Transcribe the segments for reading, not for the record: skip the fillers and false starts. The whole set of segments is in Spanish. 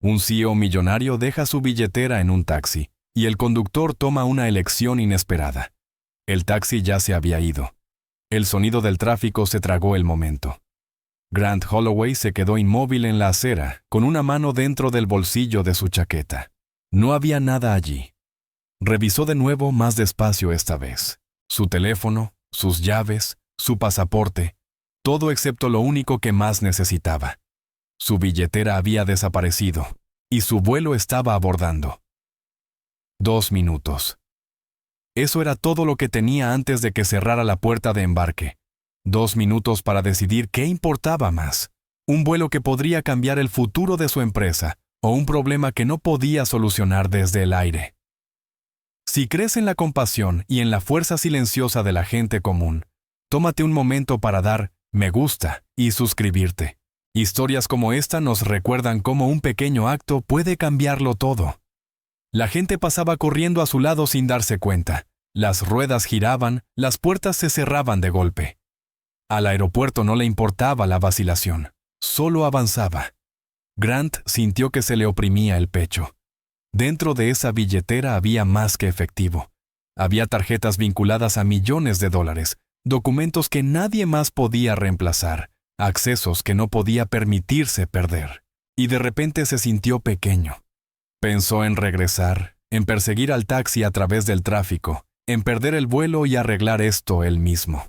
Un CEO millonario deja su billetera en un taxi, y el conductor toma una elección inesperada. El taxi ya se había ido. El sonido del tráfico se tragó el momento. Grant Holloway se quedó inmóvil en la acera, con una mano dentro del bolsillo de su chaqueta. No había nada allí. Revisó de nuevo más despacio esta vez. Su teléfono, sus llaves, su pasaporte, todo excepto lo único que más necesitaba. Su billetera había desaparecido, y su vuelo estaba abordando. 2 minutos. Eso era todo lo que tenía antes de que cerrara la puerta de embarque. 2 minutos para decidir qué importaba más. Un vuelo que podría cambiar el futuro de su empresa, o un problema que no podía solucionar desde el aire. Si crees en la compasión y en la fuerza silenciosa de la gente común, tómate un momento para dar me gusta y suscribirte. Historias como esta nos recuerdan cómo un pequeño acto puede cambiarlo todo. La gente pasaba corriendo a su lado sin darse cuenta. Las ruedas giraban, las puertas se cerraban de golpe. Al aeropuerto no le importaba la vacilación, solo avanzaba. Grant sintió que se le oprimía el pecho. Dentro de esa billetera había más que efectivo. Había tarjetas vinculadas a millones de dólares, documentos que nadie más podía reemplazar, accesos que no podía permitirse perder. Y de repente se sintió pequeño. Pensó en regresar, en perseguir al taxi a través del tráfico, en perder el vuelo y arreglar esto él mismo.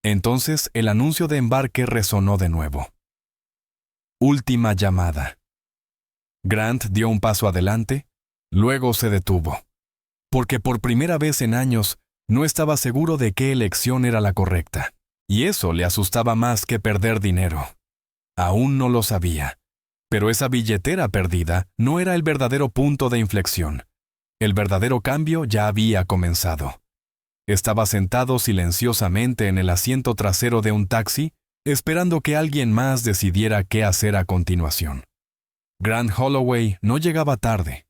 Entonces el anuncio de embarque resonó de nuevo. Última llamada. Grant dio un paso adelante, luego se detuvo, porque por primera vez en años no estaba seguro de qué elección era la correcta, y eso le asustaba más que perder dinero. Aún no lo sabía, pero esa billetera perdida no era el verdadero punto de inflexión. El verdadero cambio ya había comenzado. Estaba sentado silenciosamente en el asiento trasero de un taxi, esperando que alguien más decidiera qué hacer a continuación. Grant Holloway no llegaba tarde.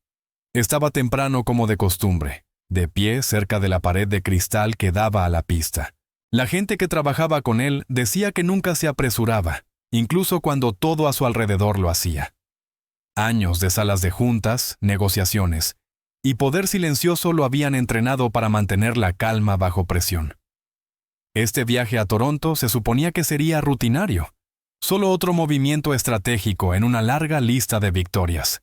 Estaba temprano como de costumbre, de pie cerca de la pared de cristal que daba a la pista. La gente que trabajaba con él decía que nunca se apresuraba, incluso cuando todo a su alrededor lo hacía. Años de salas de juntas, negociaciones, y poder silencioso lo habían entrenado para mantener la calma bajo presión. Este viaje a Toronto se suponía que sería rutinario, solo otro movimiento estratégico en una larga lista de victorias.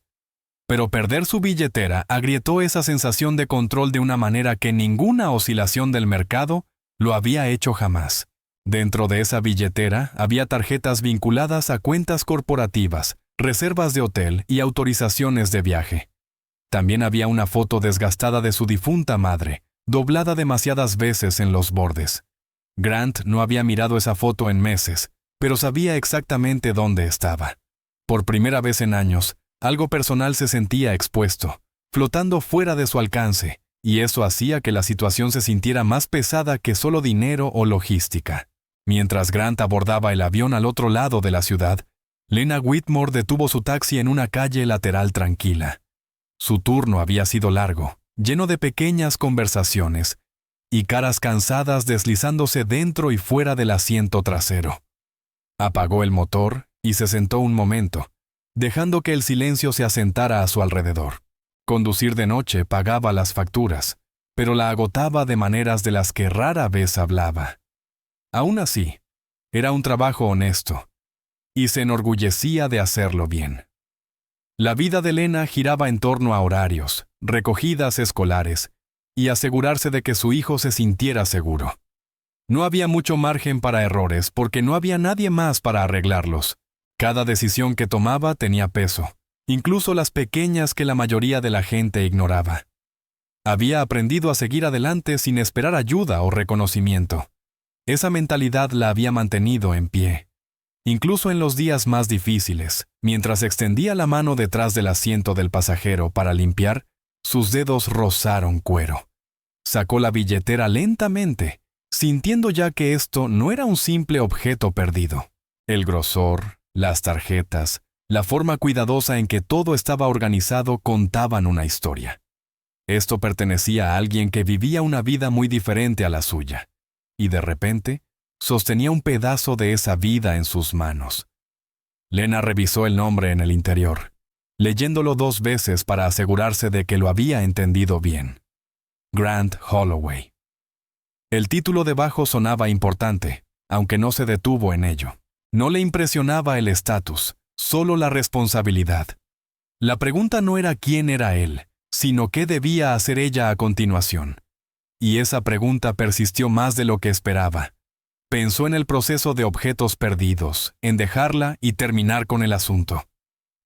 Pero perder su billetera agrietó esa sensación de control de una manera que ninguna oscilación del mercado lo había hecho jamás. Dentro de esa billetera había tarjetas vinculadas a cuentas corporativas, reservas de hotel y autorizaciones de viaje. También había una foto desgastada de su difunta madre, doblada demasiadas veces en los bordes. Grant no había mirado esa foto en meses, pero sabía exactamente dónde estaba. Por primera vez en años, algo personal se sentía expuesto, flotando fuera de su alcance, y eso hacía que la situación se sintiera más pesada que solo dinero o logística. Mientras Grant abordaba el avión al otro lado de la ciudad, Lena Whitmore detuvo su taxi en una calle lateral tranquila. Su turno había sido largo, lleno de pequeñas conversaciones y caras cansadas deslizándose dentro y fuera del asiento trasero. Apagó el motor y se sentó un momento, dejando que el silencio se asentara a su alrededor. Conducir de noche pagaba las facturas, pero la agotaba de maneras de las que rara vez hablaba. Aún así, era un trabajo honesto, y se enorgullecía de hacerlo bien. La vida de Lena giraba en torno a horarios, recogidas escolares, y asegurarse de que su hijo se sintiera seguro. No había mucho margen para errores porque no había nadie más para arreglarlos. Cada decisión que tomaba tenía peso, incluso las pequeñas que la mayoría de la gente ignoraba. Había aprendido a seguir adelante sin esperar ayuda o reconocimiento. Esa mentalidad la había mantenido en pie. Incluso en los días más difíciles, mientras extendía la mano detrás del asiento del pasajero para limpiar, sus dedos rozaron cuero. Sacó la billetera lentamente, sintiendo ya que esto no era un simple objeto perdido. El grosor, las tarjetas, la forma cuidadosa en que todo estaba organizado contaban una historia. Esto pertenecía a alguien que vivía una vida muy diferente a la suya, y de repente sostenía un pedazo de esa vida en sus manos. Lena revisó el nombre en el interior. leyéndolo 2 veces para asegurarse de que lo había entendido bien. Grant Holloway. El título debajo sonaba importante, aunque no se detuvo en ello. No le impresionaba el estatus, solo la responsabilidad. La pregunta no era quién era él, sino qué debía hacer ella a continuación. Y esa pregunta persistió más de lo que esperaba. Pensó en el proceso de objetos perdidos, en dejarla y terminar con el asunto.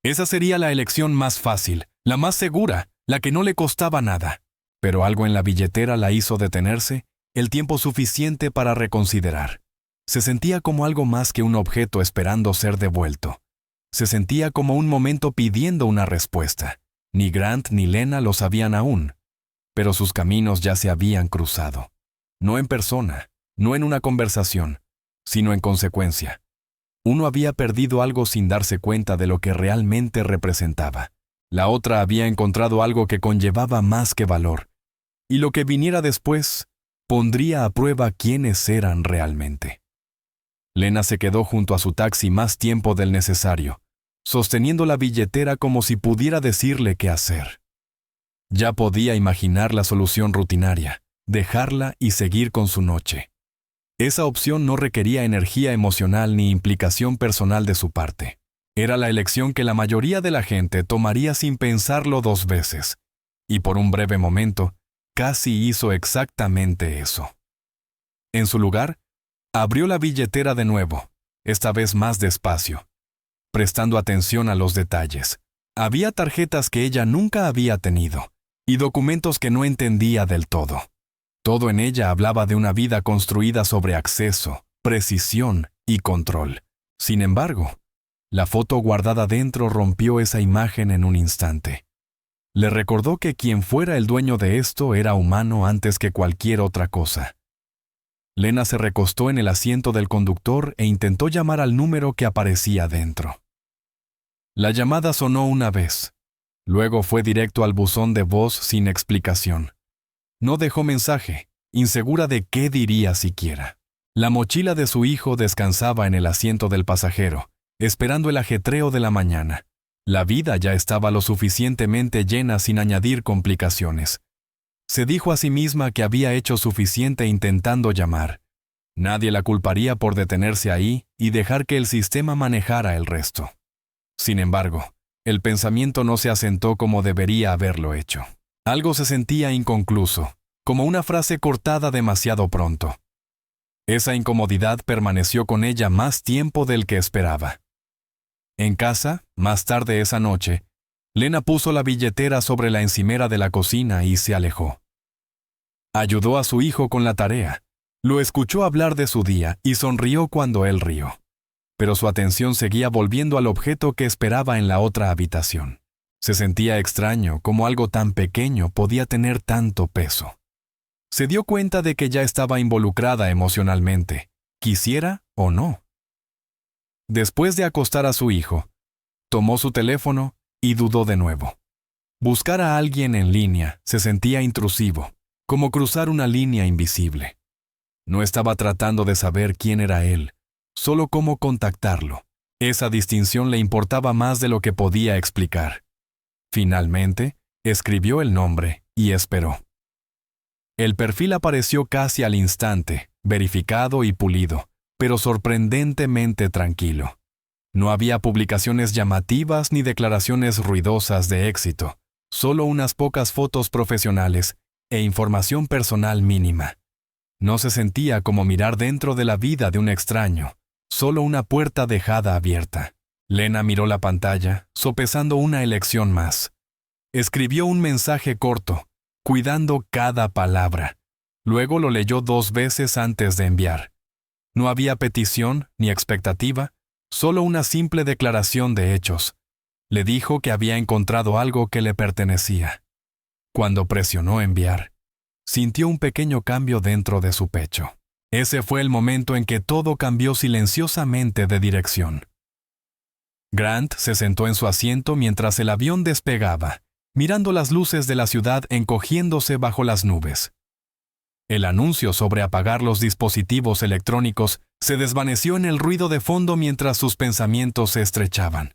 Esa sería la elección más fácil, la más segura, la que no le costaba nada. Pero algo en la billetera la hizo detenerse, el tiempo suficiente para reconsiderar. Se sentía como algo más que un objeto esperando ser devuelto. Se sentía como un momento pidiendo una respuesta. Ni Grant ni Lena lo sabían aún, pero sus caminos ya se habían cruzado. No en persona, no en una conversación, sino en consecuencia. Uno había perdido algo sin darse cuenta de lo que realmente representaba. La otra había encontrado algo que conllevaba más que valor. Y lo que viniera después pondría a prueba quiénes eran realmente. Lena se quedó junto a su taxi más tiempo del necesario, sosteniendo la billetera como si pudiera decirle qué hacer. Ya podía imaginar la solución rutinaria, dejarla y seguir con su noche. Esa opción no requería energía emocional ni implicación personal de su parte. Era la elección que la mayoría de la gente tomaría sin pensarlo 2 veces. Y por un breve momento, casi hizo exactamente eso. En su lugar, abrió la billetera de nuevo, esta vez más despacio, prestando atención a los detalles. Había tarjetas que ella nunca había tenido, y documentos que no entendía del todo. Todo en ella hablaba de una vida construida sobre acceso, precisión y control. Sin embargo, la foto guardada dentro rompió esa imagen en un instante. Le recordó que quien fuera el dueño de esto era humano antes que cualquier otra cosa. Lena se recostó en el asiento del conductor e intentó llamar al número que aparecía dentro. La llamada sonó una vez. Luego fue directo al buzón de voz sin explicación. No dejó mensaje, insegura de qué diría siquiera. La mochila de su hijo descansaba en el asiento del pasajero, esperando el ajetreo de la mañana. La vida ya estaba lo suficientemente llena sin añadir complicaciones. Se dijo a sí misma que había hecho suficiente intentando llamar. Nadie la culparía por detenerse ahí y dejar que el sistema manejara el resto. Sin embargo, el pensamiento no se asentó como debería haberlo hecho. Algo se sentía inconcluso, como una frase cortada demasiado pronto. Esa incomodidad permaneció con ella más tiempo del que esperaba. En casa, más tarde esa noche, Lena puso la billetera sobre la encimera de la cocina y se alejó. Ayudó a su hijo con la tarea, lo escuchó hablar de su día y sonrió cuando él rió. Pero su atención seguía volviendo al objeto que esperaba en la otra habitación. Se sentía extraño cómo algo tan pequeño podía tener tanto peso. Se dio cuenta de que ya estaba involucrada emocionalmente, quisiera o no. Después de acostar a su hijo, tomó su teléfono y dudó de nuevo. Buscar a alguien en línea se sentía intrusivo, como cruzar una línea invisible. No estaba tratando de saber quién era él, solo cómo contactarlo. Esa distinción le importaba más de lo que podía explicar. Finalmente, escribió el nombre y esperó. El perfil apareció casi al instante, verificado y pulido, pero sorprendentemente tranquilo. No había publicaciones llamativas ni declaraciones ruidosas de éxito, solo unas pocas fotos profesionales e información personal mínima. No se sentía como mirar dentro de la vida de un extraño, solo una puerta dejada abierta. Lena miró la pantalla, sopesando una elección más. Escribió un mensaje corto, cuidando cada palabra. Luego lo leyó 2 veces antes de enviar. No había petición ni expectativa, solo una simple declaración de hechos. Le dijo que había encontrado algo que le pertenecía. Cuando presionó enviar, sintió un pequeño cambio dentro de su pecho. Ese fue el momento en que todo cambió silenciosamente de dirección. Grant se sentó en su asiento mientras el avión despegaba, mirando las luces de la ciudad encogiéndose bajo las nubes. El anuncio sobre apagar los dispositivos electrónicos se desvaneció en el ruido de fondo mientras sus pensamientos se estrechaban.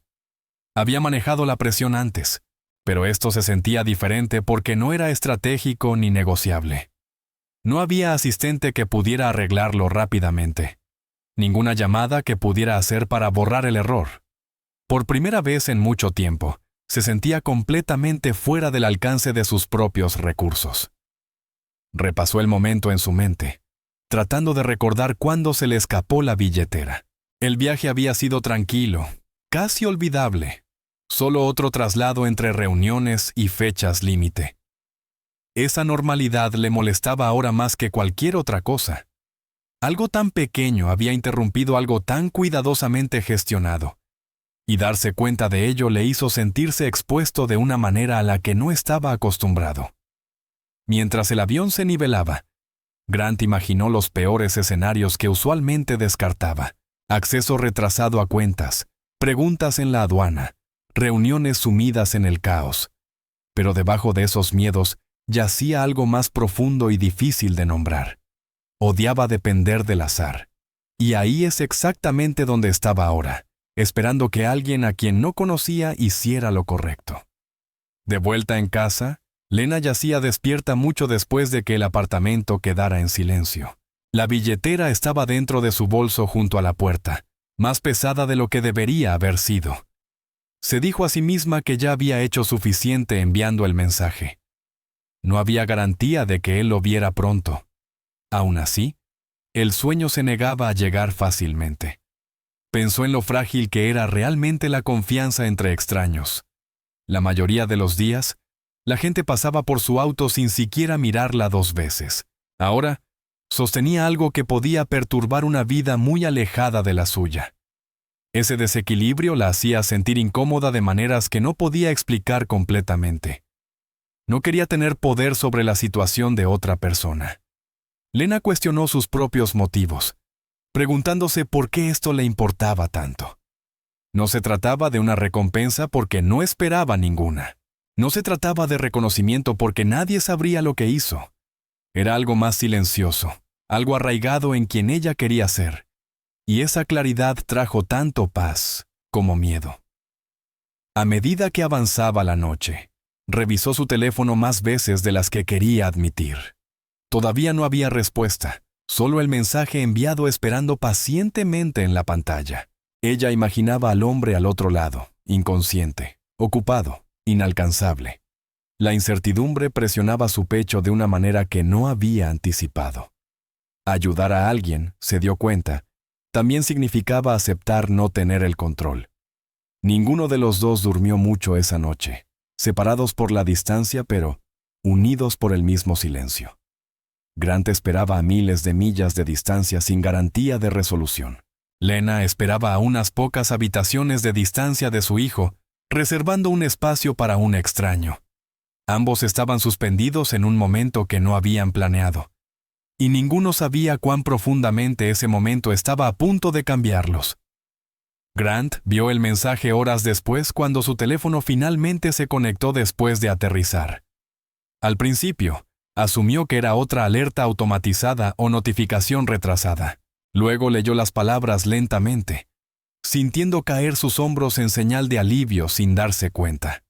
Había manejado la presión antes, pero esto se sentía diferente porque no era estratégico ni negociable. No había asistente que pudiera arreglarlo rápidamente. Ninguna llamada que pudiera hacer para borrar el error. Por primera vez en mucho tiempo, se sentía completamente fuera del alcance de sus propios recursos. Repasó el momento en su mente, tratando de recordar cuándo se le escapó la billetera. El viaje había sido tranquilo, casi olvidable. Solo otro traslado entre reuniones y fechas límite. Esa normalidad le molestaba ahora más que cualquier otra cosa. Algo tan pequeño había interrumpido algo tan cuidadosamente gestionado, y darse cuenta de ello le hizo sentirse expuesto de una manera a la que no estaba acostumbrado. Mientras el avión se nivelaba, Grant imaginó los peores escenarios que usualmente descartaba: acceso retrasado a cuentas, preguntas en la aduana, reuniones sumidas en el caos. Pero debajo de esos miedos yacía algo más profundo y difícil de nombrar. Odiaba depender del azar. Y ahí es exactamente donde estaba ahora, esperando que alguien a quien no conocía hiciera lo correcto. De vuelta en casa, Lena yacía despierta mucho después de que el apartamento quedara en silencio. La billetera estaba dentro de su bolso junto a la puerta, más pesada de lo que debería haber sido. Se dijo a sí misma que ya había hecho suficiente enviando el mensaje. No había garantía de que él lo viera pronto. Aún así, el sueño se negaba a llegar fácilmente. Pensó en lo frágil que era realmente la confianza entre extraños. La mayoría de los días, la gente pasaba por su auto sin siquiera mirarla 2 veces. Ahora, sostenía algo que podía perturbar una vida muy alejada de la suya. Ese desequilibrio la hacía sentir incómoda de maneras que no podía explicar completamente. No quería tener poder sobre la situación de otra persona. Lena cuestionó sus propios motivos, preguntándose por qué esto le importaba tanto. No se trataba de una recompensa porque no esperaba ninguna. No se trataba de reconocimiento porque nadie sabría lo que hizo. Era algo más silencioso, algo arraigado en quien ella quería ser. Y esa claridad trajo tanto paz como miedo. A medida que avanzaba la noche, revisó su teléfono más veces de las que quería admitir. Todavía no había respuesta, solo el mensaje enviado esperando pacientemente en la pantalla. Ella imaginaba al hombre al otro lado, inconsciente, ocupado, inalcanzable. La incertidumbre presionaba su pecho de una manera que no había anticipado. Ayudar a alguien, se dio cuenta, también significaba aceptar no tener el control. Ninguno de los dos durmió mucho esa noche, separados por la distancia pero unidos por el mismo silencio. Grant esperaba a miles de millas de distancia sin garantía de resolución. Lena esperaba a unas pocas habitaciones de distancia de su hijo, reservando un espacio para un extraño. Ambos estaban suspendidos en un momento que no habían planeado, y ninguno sabía cuán profundamente ese momento estaba a punto de cambiarlos. Grant vio el mensaje horas después cuando su teléfono finalmente se conectó después de aterrizar. Al principio, asumió que era otra alerta automatizada o notificación retrasada. Luego leyó las palabras lentamente, sintiendo caer sus hombros en señal de alivio sin darse cuenta.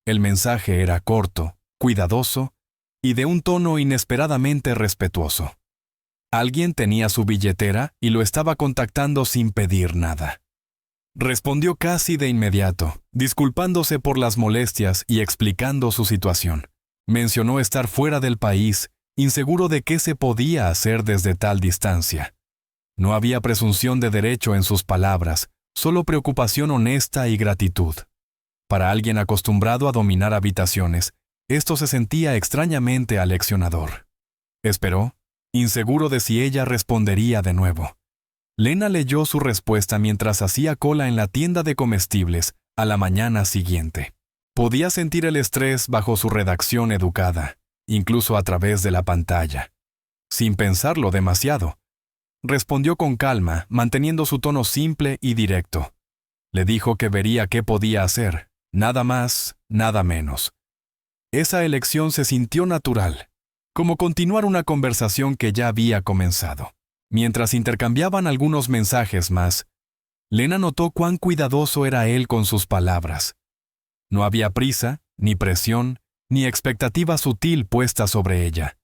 El mensaje era corto, cuidadoso y de un tono inesperadamente respetuoso. Alguien tenía su billetera y lo estaba contactando sin pedir nada. Respondió casi de inmediato, disculpándose por las molestias y explicando su situación. Mencionó estar fuera del país, inseguro de qué se podía hacer desde tal distancia. No había presunción de derecho en sus palabras, solo preocupación honesta y gratitud. Para alguien acostumbrado a dominar habitaciones, esto se sentía extrañamente aleccionador. Esperó, inseguro de si ella respondería de nuevo. Lena leyó su respuesta mientras hacía cola en la tienda de comestibles a la mañana siguiente. Podía sentir el estrés bajo su redacción educada, incluso a través de la pantalla. Sin pensarlo demasiado, respondió con calma, manteniendo su tono simple y directo. Le dijo que vería qué podía hacer, nada más, nada menos. Esa elección se sintió natural, como continuar una conversación que ya había comenzado. Mientras intercambiaban algunos mensajes más, Lena notó cuán cuidadoso era él con sus palabras. No había prisa, ni presión, ni expectativa sutil puesta sobre ella.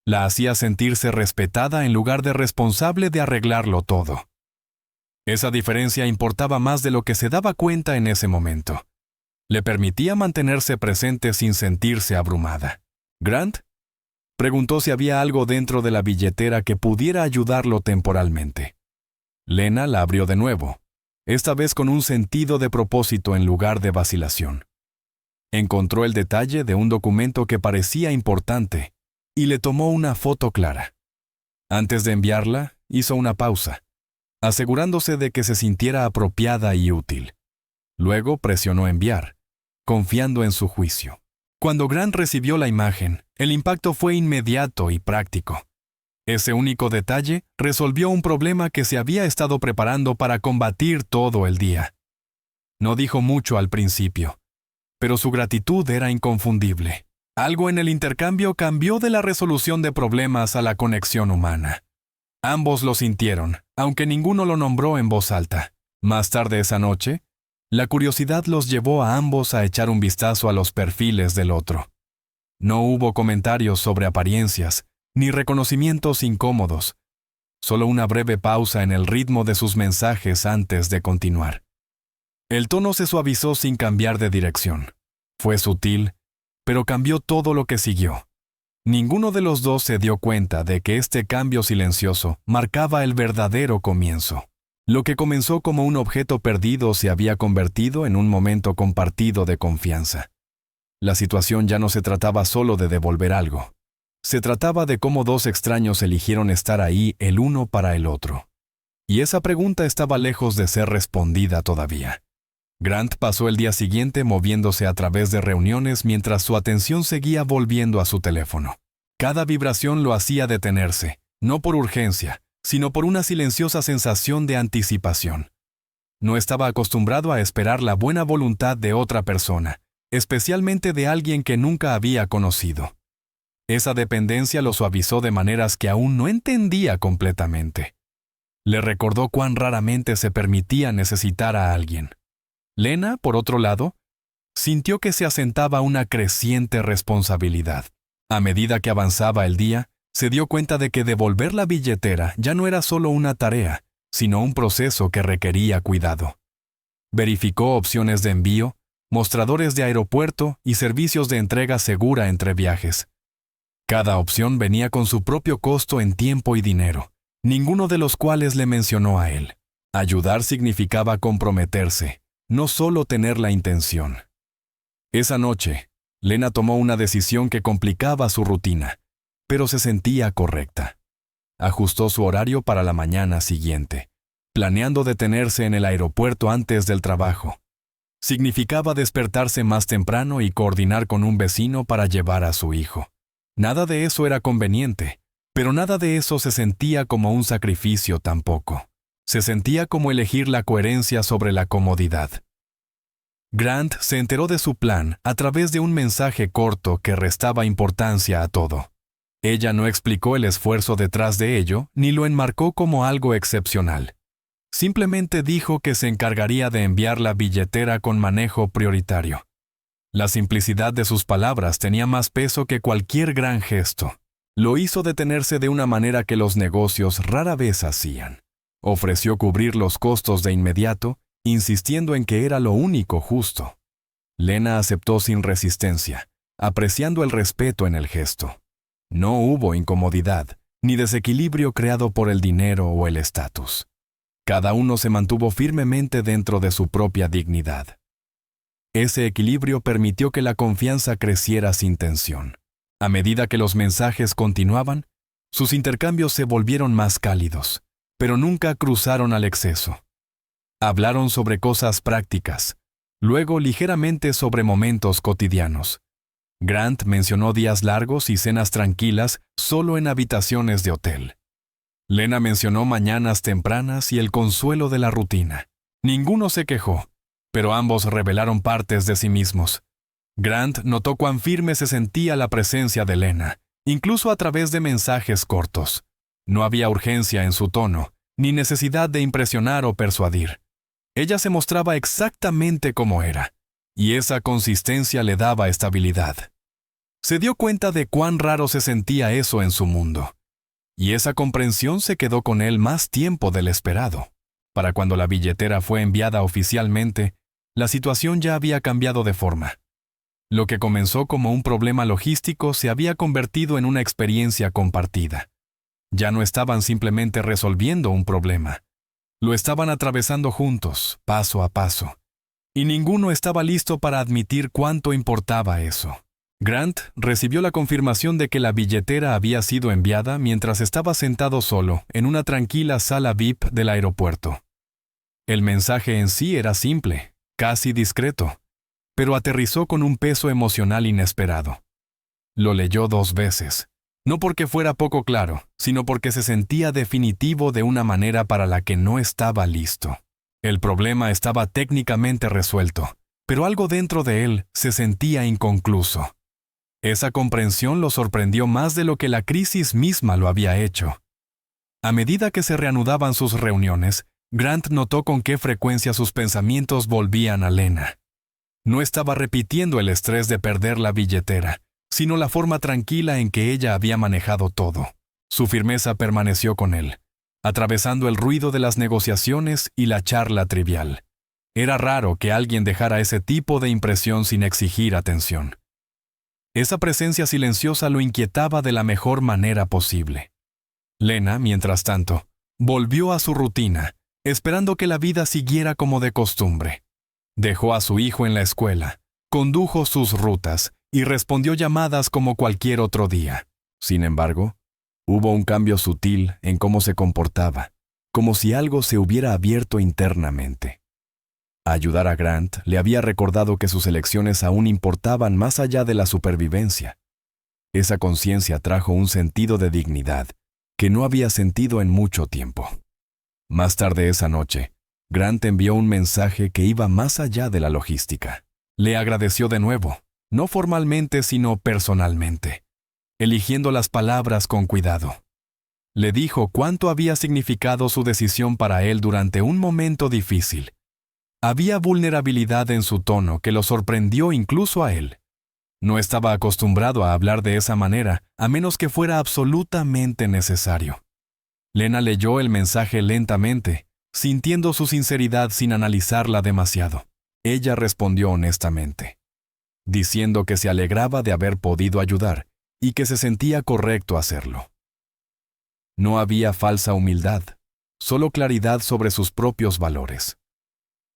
La hacía sentirse respetada en lugar de responsable de arreglarlo todo. Esa diferencia importaba más de lo que se daba cuenta en ese momento. Le permitía mantenerse presente sin sentirse abrumada. ¿Grant? Preguntó si había algo dentro de la billetera que pudiera ayudarlo temporalmente. Lena la abrió de nuevo, esta vez con un sentido de propósito en lugar de vacilación. Encontró el detalle de un documento que parecía importante y le tomó una foto clara. Antes de enviarla, hizo una pausa, asegurándose de que se sintiera apropiada y útil. Luego presionó enviar, confiando en su juicio. Cuando Grant recibió la imagen, el impacto fue inmediato y práctico. Ese único detalle resolvió un problema que se había estado preparando para combatir todo el día. No dijo mucho al principio, pero su gratitud era inconfundible. Algo en el intercambio cambió de la resolución de problemas a la conexión humana. Ambos lo sintieron, aunque ninguno lo nombró en voz alta. Más tarde esa noche, la curiosidad los llevó a ambos a echar un vistazo a los perfiles del otro. No hubo comentarios sobre apariencias, ni reconocimientos incómodos. Solo una breve pausa en el ritmo de sus mensajes antes de continuar. El tono se suavizó sin cambiar de dirección. Fue sutil, pero cambió todo lo que siguió. Ninguno de los dos se dio cuenta de que este cambio silencioso marcaba el verdadero comienzo. Lo que comenzó como un objeto perdido se había convertido en un momento compartido de confianza. La situación ya no se trataba solo de devolver algo. Se trataba de cómo dos extraños eligieron estar ahí el uno para el otro. Y esa pregunta estaba lejos de ser respondida todavía. Grant pasó el día siguiente moviéndose a través de reuniones mientras su atención seguía volviendo a su teléfono. Cada vibración lo hacía detenerse, no por urgencia, sino por una silenciosa sensación de anticipación. No estaba acostumbrado a esperar la buena voluntad de otra persona, especialmente de alguien que nunca había conocido. Esa dependencia lo suavizó de maneras que aún no entendía completamente. Le recordó cuán raramente se permitía necesitar a alguien. Lena, por otro lado, sintió que se asentaba una creciente responsabilidad. A medida que avanzaba el día, se dio cuenta de que devolver la billetera ya no era solo una tarea, sino un proceso que requería cuidado. Verificó opciones de envío, mostradores de aeropuerto y servicios de entrega segura entre viajes. Cada opción venía con su propio costo en tiempo y dinero, ninguno de los cuales le mencionó a él. Ayudar significaba comprometerse, no solo tener la intención. Esa noche, Lena tomó una decisión que complicaba su rutina, pero se sentía correcta. Ajustó su horario para la mañana siguiente, planeando detenerse en el aeropuerto antes del trabajo. Significaba despertarse más temprano y coordinar con un vecino para llevar a su hijo. Nada de eso era conveniente, pero nada de eso se sentía como un sacrificio tampoco. Se sentía como elegir la coherencia sobre la comodidad. Grant se enteró de su plan a través de un mensaje corto que restaba importancia a todo. Ella no explicó el esfuerzo detrás de ello, ni lo enmarcó como algo excepcional. Simplemente dijo que se encargaría de enviar la billetera con manejo prioritario. La simplicidad de sus palabras tenía más peso que cualquier gran gesto. Lo hizo detenerse de una manera que los negocios rara vez hacían. Ofreció cubrir los costos de inmediato, insistiendo en que era lo único justo. Lena aceptó sin resistencia, apreciando el respeto en el gesto. No hubo incomodidad, ni desequilibrio creado por el dinero o el estatus. Cada uno se mantuvo firmemente dentro de su propia dignidad. Ese equilibrio permitió que la confianza creciera sin tensión. A medida que los mensajes continuaban, sus intercambios se volvieron más cálidos, pero nunca cruzaron al exceso. Hablaron sobre cosas prácticas, luego ligeramente sobre momentos cotidianos. Grant mencionó días largos y cenas tranquilas solo en habitaciones de hotel. Lena mencionó mañanas tempranas y el consuelo de la rutina. Ninguno se quejó, pero ambos revelaron partes de sí mismos. Grant notó cuán firme se sentía la presencia de Lena, incluso a través de mensajes cortos. No había urgencia en su tono, ni necesidad de impresionar o persuadir. Ella se mostraba exactamente como era, y esa consistencia le daba estabilidad. Se dio cuenta de cuán raro se sentía eso en su mundo, y esa comprensión se quedó con él más tiempo del esperado. Para cuando la billetera fue enviada oficialmente, la situación ya había cambiado de forma. Lo que comenzó como un problema logístico se había convertido en una experiencia compartida. Ya no estaban simplemente resolviendo un problema. Lo estaban atravesando juntos, paso a paso. Y ninguno estaba listo para admitir cuánto importaba eso. Grant recibió la confirmación de que la billetera había sido enviada mientras estaba sentado solo en una tranquila sala VIP del aeropuerto. El mensaje en sí era simple, casi discreto, pero aterrizó con un peso emocional inesperado. Lo leyó 2 veces, no porque fuera poco claro, sino porque se sentía definitivo de una manera para la que no estaba listo. El problema estaba técnicamente resuelto, pero algo dentro de él se sentía inconcluso. Esa comprensión lo sorprendió más de lo que la crisis misma lo había hecho. A medida que se reanudaban sus reuniones, Grant notó con qué frecuencia sus pensamientos volvían a Lena. No estaba repitiendo el estrés de perder la billetera, sino la forma tranquila en que ella había manejado todo. Su firmeza permaneció con él, atravesando el ruido de las negociaciones y la charla trivial. Era raro que alguien dejara ese tipo de impresión sin exigir atención. Esa presencia silenciosa lo inquietaba de la mejor manera posible. Lena, mientras tanto, volvió a su rutina, esperando que la vida siguiera como de costumbre. Dejó a su hijo en la escuela, condujo sus rutas y respondió llamadas como cualquier otro día. Sin embargo, hubo un cambio sutil en cómo se comportaba, como si algo se hubiera abierto internamente. Ayudar a Grant le había recordado que sus elecciones aún importaban más allá de la supervivencia. Esa conciencia trajo un sentido de dignidad que no había sentido en mucho tiempo. Más tarde esa noche, Grant envió un mensaje que iba más allá de la logística. Le agradeció de nuevo, no formalmente sino personalmente, eligiendo las palabras con cuidado. Le dijo cuánto había significado su decisión para él durante un momento difícil. Había vulnerabilidad en su tono que lo sorprendió incluso a él. No estaba acostumbrado a hablar de esa manera, a menos que fuera absolutamente necesario. Lena leyó el mensaje lentamente, sintiendo su sinceridad sin analizarla demasiado. Ella respondió honestamente, diciendo que se alegraba de haber podido ayudar y que se sentía correcto hacerlo. No había falsa humildad, solo claridad sobre sus propios valores.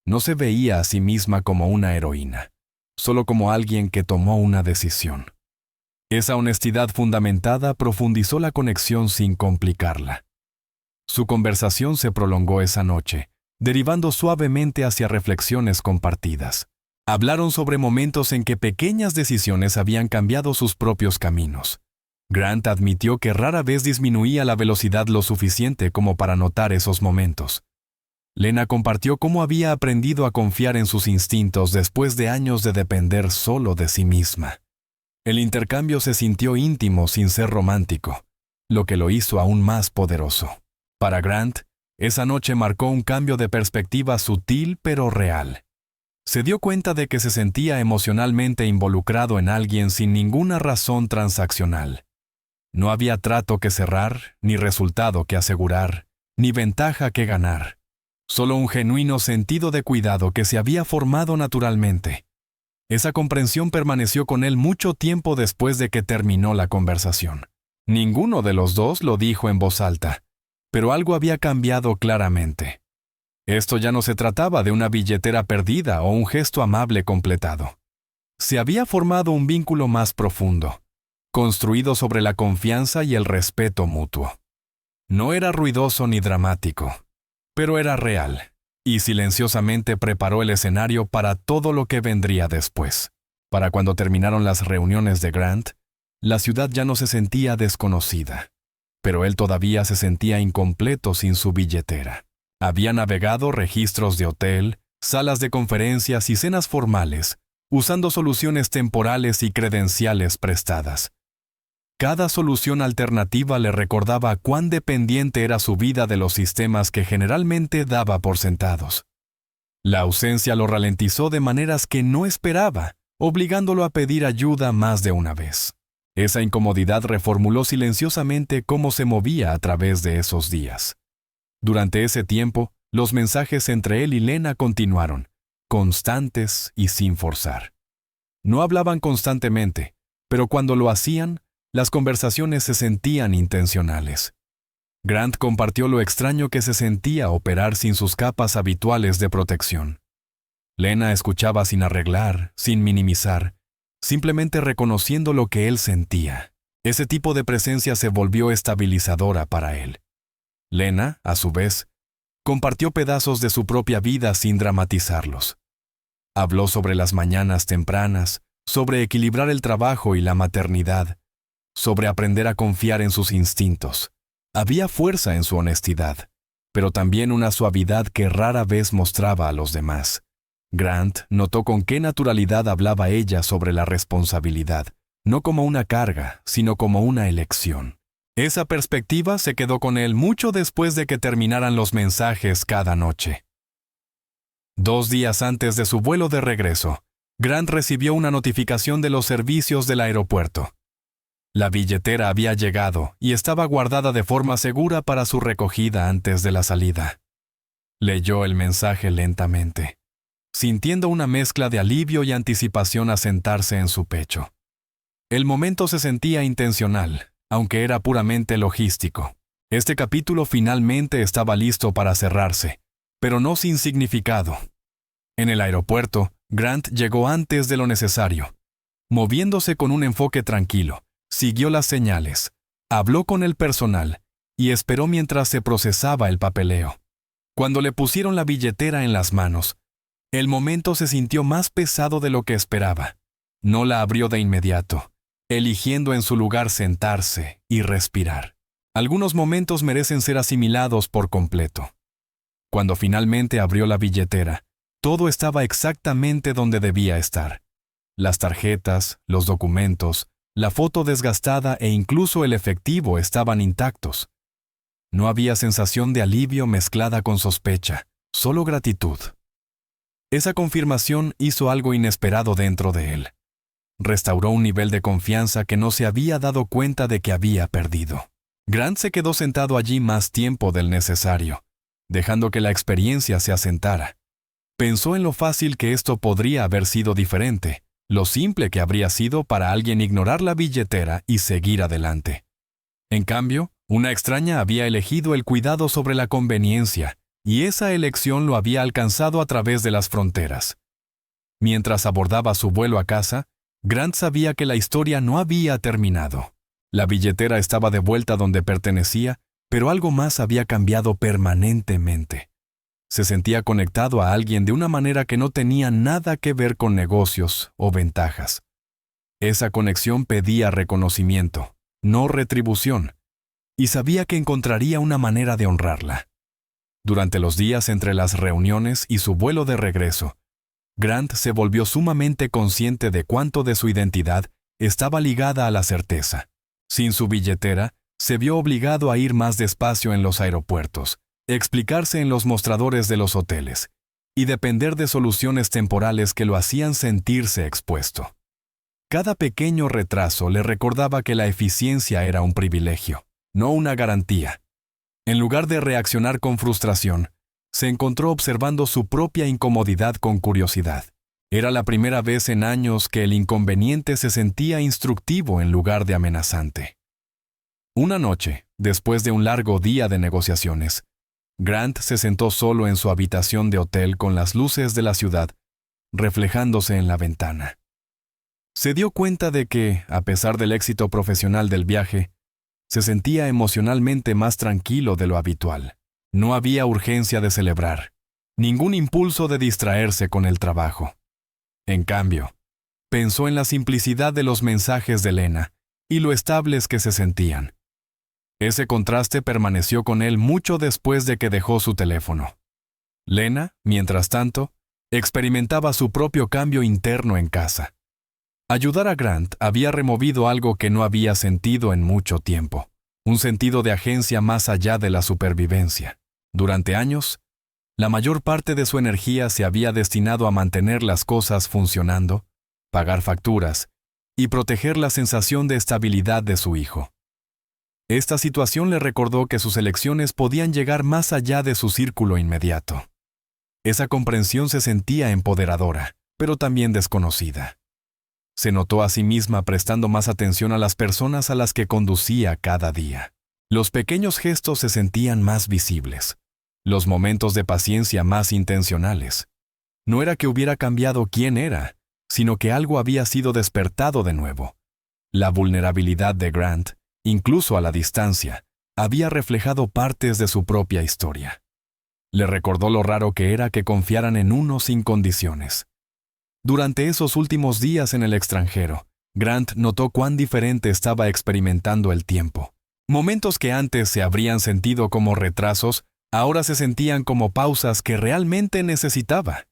No se veía a sí misma como una heroína, solo como alguien que tomó una decisión. Esa honestidad fundamentada profundizó la conexión sin complicarla. Su conversación se prolongó esa noche, derivando suavemente hacia reflexiones compartidas. Hablaron sobre momentos en que pequeñas decisiones habían cambiado sus propios caminos. Grant admitió que rara vez disminuía la velocidad lo suficiente como para notar esos momentos. Lena compartió cómo había aprendido a confiar en sus instintos después de años de depender solo de sí misma. El intercambio se sintió íntimo sin ser romántico, lo que lo hizo aún más poderoso. Para Grant, esa noche marcó un cambio de perspectiva sutil pero real. Se dio cuenta de que se sentía emocionalmente involucrado en alguien sin ninguna razón transaccional. No había trato que cerrar, ni resultado que asegurar, ni ventaja que ganar. Solo un genuino sentido de cuidado que se había formado naturalmente. Esa comprensión permaneció con él mucho tiempo después de que terminó la conversación. Ninguno de los dos lo dijo en voz alta, pero algo había cambiado claramente. Esto ya no se trataba de una billetera perdida o un gesto amable completado. Se había formado un vínculo más profundo, construido sobre la confianza y el respeto mutuo. No era ruidoso ni dramático, pero era real, y silenciosamente preparó el escenario para todo lo que vendría después. Para cuando terminaron las reuniones de Grant, la ciudad ya no se sentía desconocida, pero él todavía se sentía incompleto sin su billetera. Había navegado registros de hotel, salas de conferencias y cenas formales, usando soluciones temporales y credenciales prestadas. Cada solución alternativa le recordaba cuán dependiente era su vida de los sistemas que generalmente daba por sentados. La ausencia lo ralentizó de maneras que no esperaba, obligándolo a pedir ayuda más de una vez. Esa incomodidad reformuló silenciosamente cómo se movía a través de esos días. Durante ese tiempo, los mensajes entre él y Lena continuaron, constantes y sin forzar. No hablaban constantemente, pero cuando lo hacían, las conversaciones se sentían intencionales. Grant compartió lo extraño que se sentía operar sin sus capas habituales de protección. Lena escuchaba sin arreglar, sin minimizar, simplemente reconociendo lo que él sentía. Ese tipo de presencia se volvió estabilizadora para él. Lena, a su vez, compartió pedazos de su propia vida sin dramatizarlos. Habló sobre las mañanas tempranas, sobre equilibrar el trabajo y la maternidad, sobre aprender a confiar en sus instintos. Había fuerza en su honestidad, pero también una suavidad que rara vez mostraba a los demás. Grant notó con qué naturalidad hablaba ella sobre la responsabilidad, no como una carga, sino como una elección. Esa perspectiva se quedó con él mucho después de que terminaran los mensajes cada noche. 2 días antes de su vuelo de regreso, Grant recibió una notificación de los servicios del aeropuerto. La billetera había llegado y estaba guardada de forma segura para su recogida antes de la salida. Leyó el mensaje lentamente, sintiendo una mezcla de alivio y anticipación asentarse en su pecho. El momento se sentía intencional, aunque era puramente logístico. Este capítulo finalmente estaba listo para cerrarse, pero no sin significado. En el aeropuerto, Grant llegó antes de lo necesario. Moviéndose con un enfoque tranquilo, siguió las señales, habló con el personal y esperó mientras se procesaba el papeleo. Cuando le pusieron la billetera en las manos, el momento se sintió más pesado de lo que esperaba. No la abrió de inmediato, eligiendo en su lugar sentarse y respirar. Algunos momentos merecen ser asimilados por completo. Cuando finalmente abrió la billetera, todo estaba exactamente donde debía estar. Las tarjetas, los documentos, la foto desgastada e incluso el efectivo estaban intactos. No había sensación de alivio mezclada con sospecha, solo gratitud. Esa confirmación hizo algo inesperado dentro de él. Restauró un nivel de confianza que no se había dado cuenta de que había perdido. Grant se quedó sentado allí más tiempo del necesario, dejando que la experiencia se asentara. Pensó en lo fácil que esto podría haber sido diferente, lo simple que habría sido para alguien ignorar la billetera y seguir adelante. En cambio, una extraña había elegido el cuidado sobre la conveniencia, y esa elección lo había alcanzado a través de las fronteras. Mientras abordaba su vuelo a casa, Grant sabía que la historia no había terminado. La billetera estaba de vuelta donde pertenecía, pero algo más había cambiado permanentemente. Se sentía conectado a alguien de una manera que no tenía nada que ver con negocios o ventajas. Esa conexión pedía reconocimiento, no retribución, y sabía que encontraría una manera de honrarla. Durante los días entre las reuniones y su vuelo de regreso, Grant se volvió sumamente consciente de cuánto de su identidad estaba ligada a la certeza. Sin su billetera, se vio obligado a ir más despacio en los aeropuertos, explicarse en los mostradores de los hoteles y depender de soluciones temporales que lo hacían sentirse expuesto. Cada pequeño retraso le recordaba que la eficiencia era un privilegio, no una garantía. En lugar de reaccionar con frustración, se encontró observando su propia incomodidad con curiosidad. Era la primera vez en años que el inconveniente se sentía instructivo en lugar de amenazante. Una noche, después de un largo día de negociaciones, Grant se sentó solo en su habitación de hotel con las luces de la ciudad reflejándose en la ventana. Se dio cuenta de que, a pesar del éxito profesional del viaje, se sentía emocionalmente más tranquilo de lo habitual. No había urgencia de celebrar, ningún impulso de distraerse con el trabajo. En cambio, pensó en la simplicidad de los mensajes de Lena y lo estables que se sentían. Ese contraste permaneció con él mucho después de que dejó su teléfono. Lena, mientras tanto, experimentaba su propio cambio interno en casa. Ayudar a Grant había removido algo que no había sentido en mucho tiempo, un sentido de agencia más allá de la supervivencia. Durante años, La mayor parte de su energía se había destinado a mantener las cosas funcionando, pagar facturas y proteger la sensación de estabilidad de su hijo. Esta situación le recordó que sus elecciones podían llegar más allá de su círculo inmediato. Esa comprensión se sentía empoderadora, pero también desconocida. Se notó a sí misma prestando más atención a las personas a las que conducía cada día. Los pequeños gestos se sentían más visibles, los momentos de paciencia más intencionales. No era que hubiera cambiado quién era, sino que algo había sido despertado de nuevo. La vulnerabilidad de Grant, incluso a la distancia, había reflejado partes de su propia historia. Le recordó lo raro que era que confiaran en uno sin condiciones. Durante esos últimos días en el extranjero, Grant notó cuán diferente estaba experimentando el tiempo. Momentos que antes se habrían sentido como retrasos, ahora se sentían como pausas que realmente necesitaba.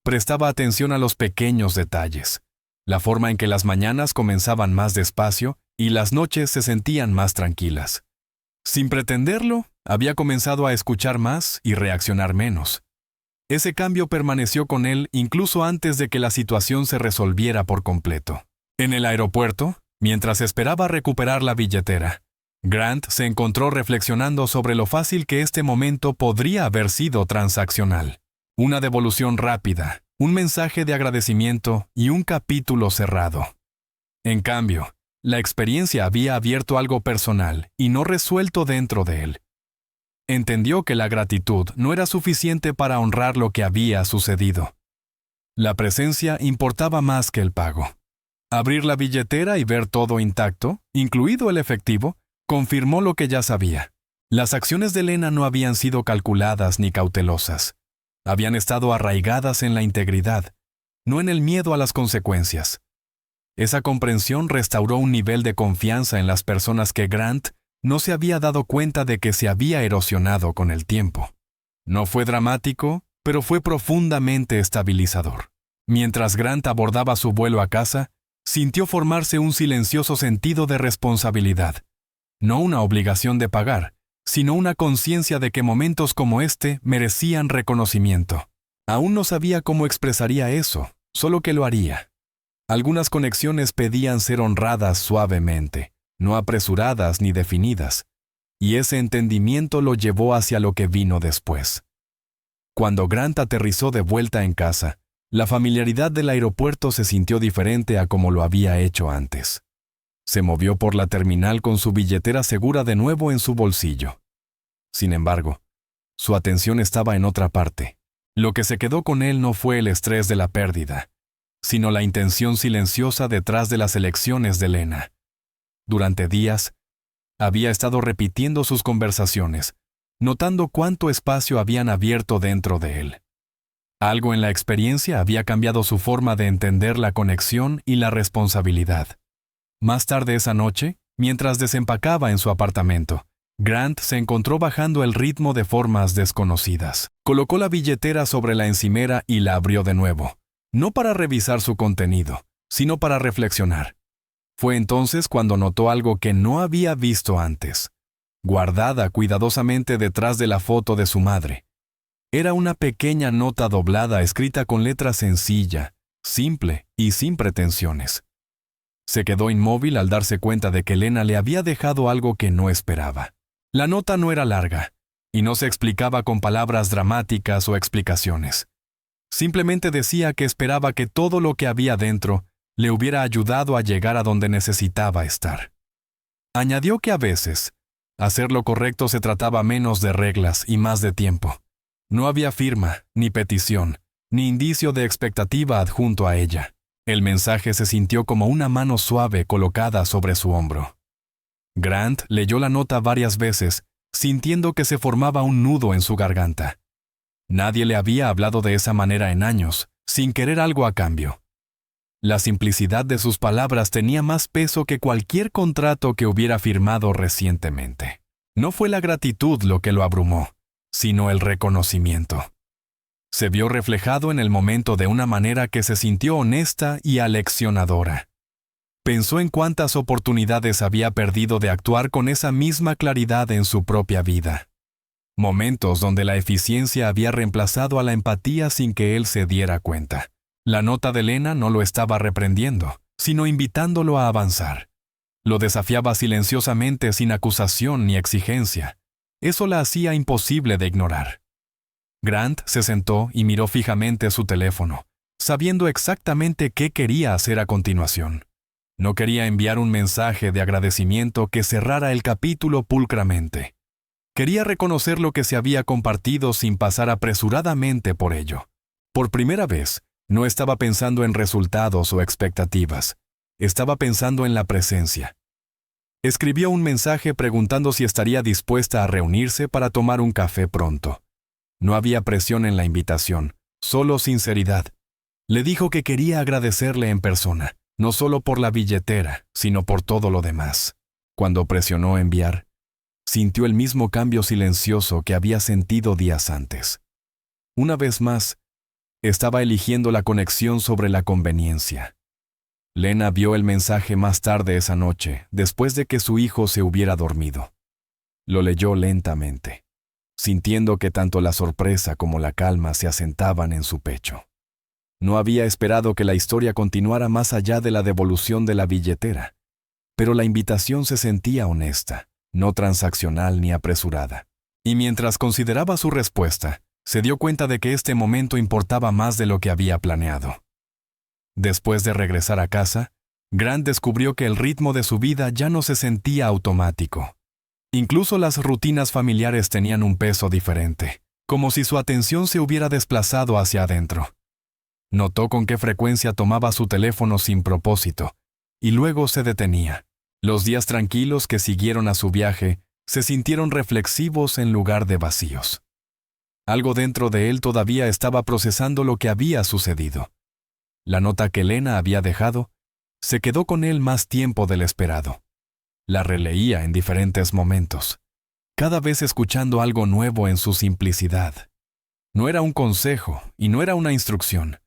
Prestaba atención a los pequeños detalles, la forma en que las mañanas comenzaban más despacio y las noches se sentían más tranquilas. Sin pretenderlo, había comenzado a escuchar más y reaccionar menos. Ese cambio permaneció con él incluso antes de que la situación se resolviera por completo. En el aeropuerto, mientras esperaba recuperar la billetera, Grant se encontró reflexionando sobre lo fácil que este momento podría haber sido transaccional. Una devolución rápida, un mensaje de agradecimiento y un capítulo cerrado. En cambio, la experiencia había abierto algo personal y no resuelto dentro de él. Entendió que la gratitud no era suficiente para honrar lo que había sucedido. La presencia importaba más que el pago. Abrir la billetera y ver todo intacto, incluido el efectivo, confirmó lo que ya sabía. Las acciones de Lena no habían sido calculadas ni cautelosas. Habían estado arraigadas en la integridad, no en el miedo a las consecuencias. Esa comprensión restauró un nivel de confianza en las personas que Grant no se había dado cuenta de que se había erosionado con el tiempo. No fue dramático, pero fue profundamente estabilizador. Mientras Grant abordaba su vuelo a casa, sintió formarse un silencioso sentido de responsabilidad. No una obligación de pagar, sino una conciencia de que momentos como este merecían reconocimiento. Aún no sabía cómo expresaría eso, solo que lo haría. Algunas conexiones pedían ser honradas suavemente, no apresuradas ni definidas, y ese entendimiento lo llevó hacia lo que vino después. Cuando Grant aterrizó de vuelta en casa, la familiaridad del aeropuerto se sintió diferente a como lo había hecho antes. Se movió por la terminal con su billetera segura de nuevo en su bolsillo. Sin embargo, su atención estaba en otra parte. Lo que se quedó con él no fue el estrés de la pérdida, sino la intención silenciosa detrás de las elecciones de Lena. Durante días, había estado repitiendo sus conversaciones, notando cuánto espacio habían abierto dentro de él. Algo en la experiencia había cambiado su forma de entender la conexión y la responsabilidad. Más tarde esa noche, mientras desempacaba en su apartamento, Grant se encontró bajando el ritmo de formas desconocidas. Colocó la billetera sobre la encimera y la abrió de nuevo, no para revisar su contenido, sino para reflexionar. Fue entonces cuando notó algo que no había visto antes, guardada cuidadosamente detrás de la foto de su madre. Era una pequeña nota doblada escrita con letra sencilla, simple y sin pretensiones. Se quedó inmóvil al darse cuenta de que Lena le había dejado algo que no esperaba. La nota no era larga, y no se explicaba con palabras dramáticas o explicaciones. Simplemente decía que esperaba que todo lo que había dentro le hubiera ayudado a llegar a donde necesitaba estar. Añadió que a veces, hacer lo correcto se trataba menos de reglas y más de tiempo. No había firma, ni petición, ni indicio de expectativa adjunto a ella. El mensaje se sintió como una mano suave colocada sobre su hombro. Grant leyó la nota varias veces, sintiendo que se formaba un nudo en su garganta. Nadie le había hablado de esa manera en años, sin querer algo a cambio. La simplicidad de sus palabras tenía más peso que cualquier contrato que hubiera firmado recientemente. No fue la gratitud lo que lo abrumó, sino el reconocimiento. Se vio reflejado en el momento de una manera que se sintió honesta y aleccionadora. Pensó en cuántas oportunidades había perdido de actuar con esa misma claridad en su propia vida. Momentos donde la eficiencia había reemplazado a la empatía sin que él se diera cuenta. La nota de Lena no lo estaba reprendiendo, sino invitándolo a avanzar. Lo desafiaba silenciosamente sin acusación ni exigencia. Eso la hacía imposible de ignorar. Grant se sentó y miró fijamente su teléfono, sabiendo exactamente qué quería hacer a continuación. No quería enviar un mensaje de agradecimiento que cerrara el capítulo pulcramente. Quería reconocer lo que se había compartido sin pasar apresuradamente por ello. Por primera vez, no estaba pensando en resultados o expectativas. Estaba pensando en la presencia. Escribió un mensaje preguntando si estaría dispuesta a reunirse para tomar un café pronto. No había presión en la invitación, solo sinceridad. Le dijo que quería agradecerle en persona, no solo por la billetera, sino por todo lo demás. Cuando presionó enviar, sintió el mismo cambio silencioso que había sentido días antes. Una vez más, estaba eligiendo la conexión sobre la conveniencia. Lena vio el mensaje más tarde esa noche, después de que su hijo se hubiera dormido. Lo leyó lentamente, sintiendo que tanto la sorpresa como la calma se asentaban en su pecho. No había esperado que la historia continuara más allá de la devolución de la billetera, pero la invitación se sentía honesta, no transaccional ni apresurada. Y mientras consideraba su respuesta, se dio cuenta de que este momento importaba más de lo que había planeado. Después de regresar a casa, Grant descubrió que el ritmo de su vida ya no se sentía automático. Incluso las rutinas familiares tenían un peso diferente, como si su atención se hubiera desplazado hacia adentro. Notó con qué frecuencia tomaba su teléfono sin propósito, y luego se detenía. Los días tranquilos que siguieron a su viaje se sintieron reflexivos en lugar de vacíos. Algo dentro de él todavía estaba procesando lo que había sucedido. La nota que Lena había dejado se quedó con él más tiempo del esperado. La releía en diferentes momentos, cada vez escuchando algo nuevo en su simplicidad. No era un consejo y no era una instrucción,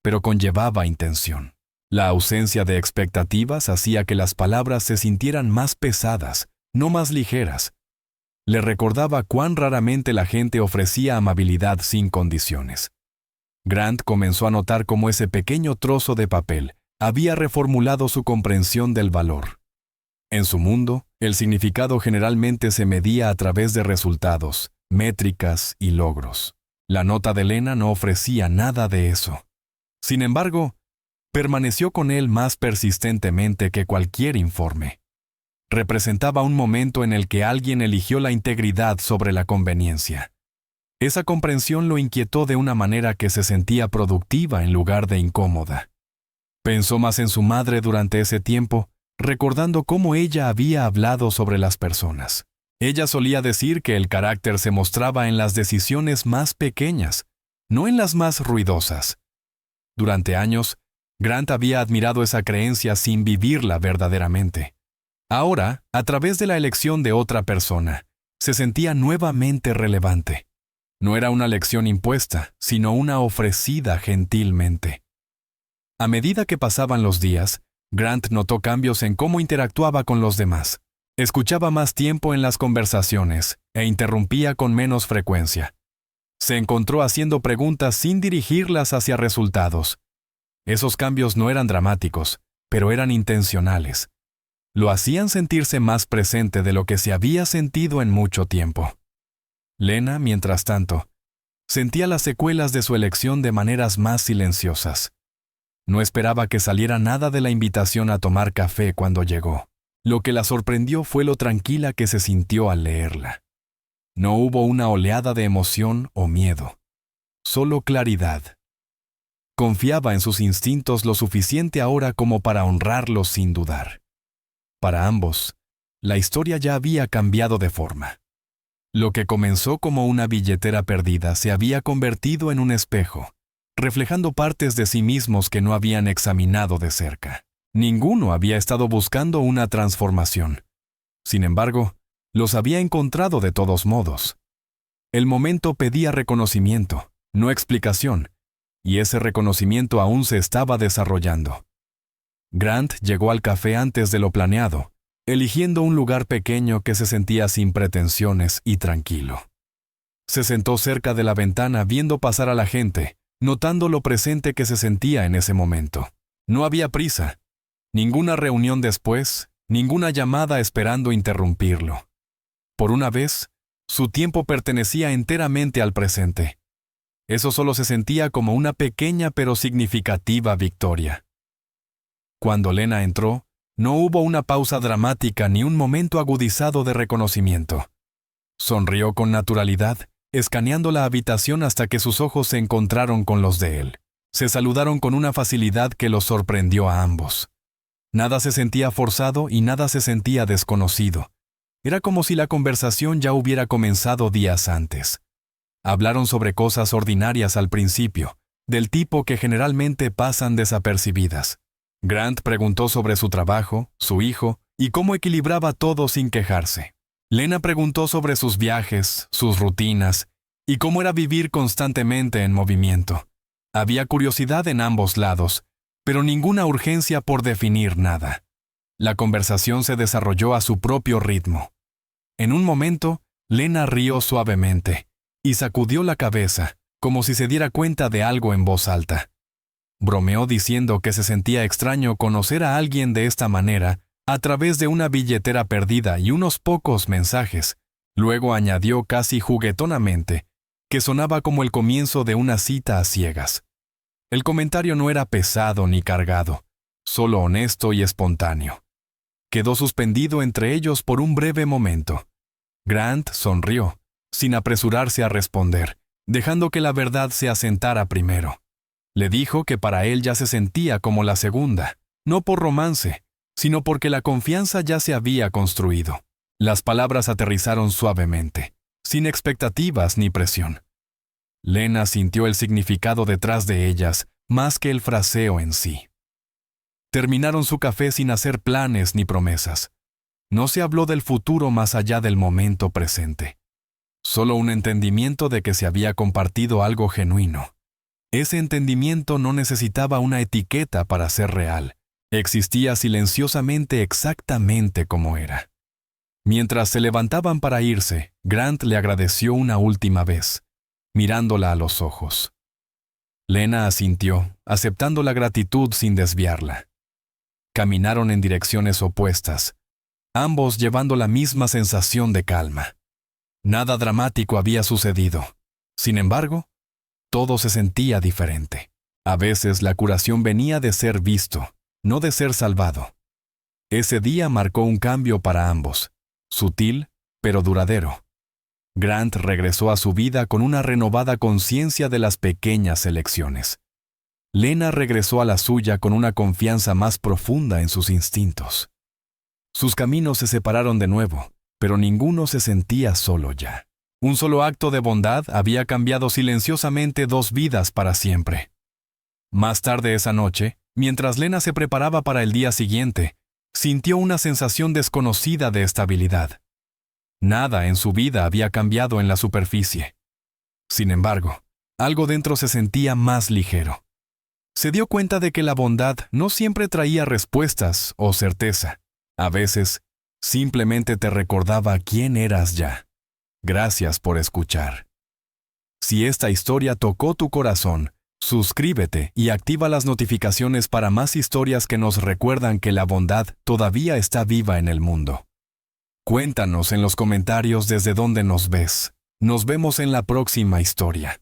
pero conllevaba intención. La ausencia de expectativas hacía que las palabras se sintieran más pesadas, no más ligeras. Le recordaba cuán raramente la gente ofrecía amabilidad sin condiciones. Grant comenzó a notar cómo ese pequeño trozo de papel había reformulado su comprensión del valor. En su mundo, el significado generalmente se medía a través de resultados, métricas y logros. La nota de Lena no ofrecía nada de eso. Sin embargo, permaneció con él más persistentemente que cualquier informe. Representaba un momento en el que alguien eligió la integridad sobre la conveniencia. Esa comprensión lo inquietó de una manera que se sentía productiva en lugar de incómoda. Pensó más en su madre durante ese tiempo, recordando cómo ella había hablado sobre las personas. Ella solía decir que el carácter se mostraba en las decisiones más pequeñas, no en las más ruidosas. Durante años, Grant había admirado esa creencia sin vivirla verdaderamente. Ahora, a través de la elección de otra persona, se sentía nuevamente relevante. No era una lección impuesta, sino una ofrecida gentilmente. A medida que pasaban los días, Grant notó cambios en cómo interactuaba con los demás. Escuchaba más tiempo en las conversaciones e interrumpía con menos frecuencia. Se encontró haciendo preguntas sin dirigirlas hacia resultados. Esos cambios no eran dramáticos, pero eran intencionales. Lo hacían sentirse más presente de lo que se había sentido en mucho tiempo. Lena, mientras tanto, sentía las secuelas de su elección de maneras más silenciosas. No esperaba que saliera nada de la invitación a tomar café cuando llegó. Lo que la sorprendió fue lo tranquila que se sintió al leerla. No hubo una oleada de emoción o miedo, solo claridad. Confiaba en sus instintos lo suficiente ahora como para honrarlos sin dudar. Para ambos, la historia ya había cambiado de forma. Lo que comenzó como una billetera perdida se había convertido en un espejo, reflejando partes de sí mismos que no habían examinado de cerca. Ninguno había estado buscando una transformación. Sin embargo, los había encontrado de todos modos. El momento pedía reconocimiento, no explicación, y ese reconocimiento aún se estaba desarrollando. Grant llegó al café antes de lo planeado, eligiendo un lugar pequeño que se sentía sin pretensiones y tranquilo. Se sentó cerca de la ventana viendo pasar a la gente, notando lo presente que se sentía en ese momento. No había prisa. Ninguna reunión después, ninguna llamada esperando interrumpirlo. Por una vez, su tiempo pertenecía enteramente al presente. Eso solo se sentía como una pequeña pero significativa victoria. Cuando Lena entró, no hubo una pausa dramática ni un momento agudizado de reconocimiento. Sonrió con naturalidad, escaneando la habitación hasta que sus ojos se encontraron con los de él. Se saludaron con una facilidad que los sorprendió a ambos. Nada se sentía forzado y nada se sentía desconocido. Era como si la conversación ya hubiera comenzado días antes. Hablaron sobre cosas ordinarias al principio, del tipo que generalmente pasan desapercibidas. Grant preguntó sobre su trabajo, su hijo, y cómo equilibraba todo sin quejarse. Lena preguntó sobre sus viajes, sus rutinas, y cómo era vivir constantemente en movimiento. Había curiosidad en ambos lados, pero ninguna urgencia por definir nada. La conversación se desarrolló a su propio ritmo. En un momento, Lena rió suavemente y sacudió la cabeza, como si se diera cuenta de algo en voz alta. Bromeó diciendo que se sentía extraño conocer a alguien de esta manera a través de una billetera perdida y unos pocos mensajes. Luego añadió casi juguetonamente que sonaba como el comienzo de una cita a ciegas. El comentario no era pesado ni cargado, solo honesto y espontáneo. Quedó suspendido entre ellos por un breve momento. Grant sonrió, sin apresurarse a responder, dejando que la verdad se asentara primero. Le dijo que para él ya se sentía como la segunda, no por romance, sino porque la confianza ya se había construido. Las palabras aterrizaron suavemente, sin expectativas ni presión. Lena sintió el significado detrás de ellas, más que el fraseo en sí. Terminaron su café sin hacer planes ni promesas. No se habló del futuro más allá del momento presente. Solo un entendimiento de que se había compartido algo genuino. Ese entendimiento no necesitaba una etiqueta para ser real. Existía silenciosamente exactamente como era. Mientras se levantaban para irse, Grant le agradeció una última vez, mirándola a los ojos. Lena asintió, aceptando la gratitud sin desviarla. Caminaron en direcciones opuestas, ambos llevando la misma sensación de calma. Nada dramático había sucedido. Sin embargo, todo se sentía diferente. A veces la curación venía de ser visto, no de ser salvado. Ese día marcó un cambio para ambos, sutil, pero duradero. Grant regresó a su vida con una renovada conciencia de las pequeñas elecciones. Lena regresó a la suya con una confianza más profunda en sus instintos. Sus caminos se separaron de nuevo, pero ninguno se sentía solo ya. Un solo acto de bondad había cambiado silenciosamente dos vidas para siempre. Más tarde esa noche, mientras Lena se preparaba para el día siguiente, sintió una sensación desconocida de estabilidad. Nada en su vida había cambiado en la superficie. Sin embargo, algo dentro se sentía más ligero. Se dio cuenta de que la bondad no siempre traía respuestas o certeza. A veces, simplemente te recordaba quién eras ya. Gracias por escuchar. Si esta historia tocó tu corazón, suscríbete y activa las notificaciones para más historias que nos recuerdan que la bondad todavía está viva en el mundo. Cuéntanos en los comentarios desde dónde nos ves. Nos vemos en la próxima historia.